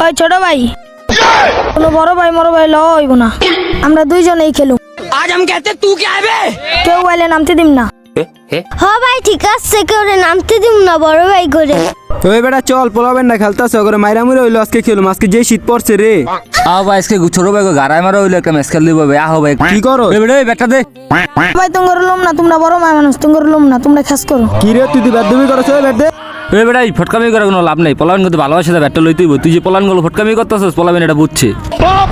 ওই ছোট ভাই, কোনো বড় ভাই লওয়া হইব না, আমরা দুইজনেই খেলুম। आज हम कहते तू क्या है बे? কেউ আইলে নামতে দিম না। হ ভাই ঠিক আছে, কেউ নামতে দিম না বড় ভাই করে। ওই বেটা চল পোলাবেন না খেলতাছে ওরে মাইরা মুরে হইলো আজকে খেলুম আজকে যে শীত পড়ছে রে। আও ভাই আজকে ছোট ভাই গারায় মারা হইলো একটা ম্যাচ খেল দিব ভাই। আহো ভাই কি করো এ বেটা ব্যাটটা দে। ভাই তোমার লুম না, তোমরা বড় মাই মানুষ, তোমার লুম না, তোমরা খাস করো। কি রে তুই বেদবি করছ ওই বেট দে। এ বেটা এই ফটকামি করে কোনো লাভ নাই, পোলাবেন কিন্তু ভালোবাসে ব্যাটটা লইতেই হইব। তুই যে পোলান গুলো ফটকামি করতেছস পোলাবেন এটা বুঝছে।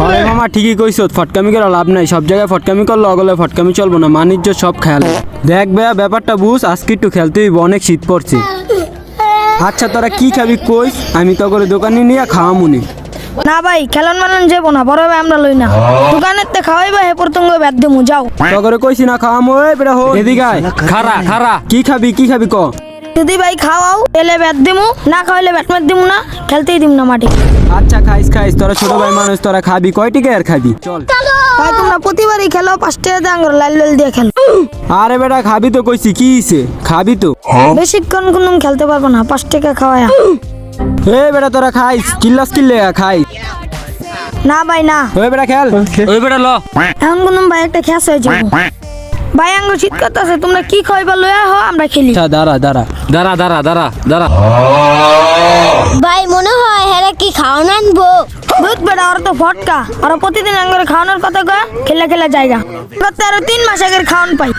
আরে মামা ঠিকই কইছ, ফটকামি করে লাভ নাই, সব জায়গায় ফটকামি করলে অগলে ফটকামি চলবো না, মানিজ্য সব খেয়াল। দেখ ভাইয়া ব্যাপারটা বুঝ, আজকে একটু খেলতে হইব, অনেক শীত পড়ছে। আচ্ছা তোরা কি খাবি কইস, আমি তো করে দোকানে নিয়ে খাওয়ামুনি। না ভাই খেলন মানন যাবো না, বড় ভাই আমরা লই না, দোকানের তে খাওয়াইবা হে পর্যন্ত ব্যাট দেমু, যাও। তো করে কইছি না খাওয়ামু। ওই বেটা হো এদিকে আয়। খারা খারা কি খাবি ক। যদি ভাই খাওয়াও এলে ব্যাট দিমু, না খাওয়াইলে ব্যাট মার দিমু না, খেলতেই দিম না মাঠে। আচ্ছা খাইস তোরা ছোট ভাই মানুষ, তোরা খাবি কয় টিকে আর খাবি চল। ভাই তোমরা প্রতিবারই খেলো 5 টাকা দিয়ে আঙ্গুর লাল লাল দিয়ে খেলো। আরে বেটা খাবি তো কইছি, কি হইছে খাবি তো। বেশিক্ষণ কোনো খেলতে পারবো না, 5 টাকা খাওয়ায়া। এ বেটা তোরা খাইস কিল্লে খাই। না ভাই না, ওই বেটা খেল। ওই বেটা ল। এখন কোনো ভাই একটা খ্যাস হয়ে যাবো। ভাই আঙ্গুর শীত করতেছে, তোমরা কি খাইবা লয়া হো, আমরা খেলি। আচ্ছা দাঁড়া দাঁড়া ভাই মনে হয় হেরা কি খাওয়ান আনবো। দুধ বেড়া ওরা তো ফটকা, ওরা প্রতিদিন আঙ্গুর খাওয়ানোর কথা কয়, খেলা জায়গা। 3 মাস আগের খাওয়ান পাই।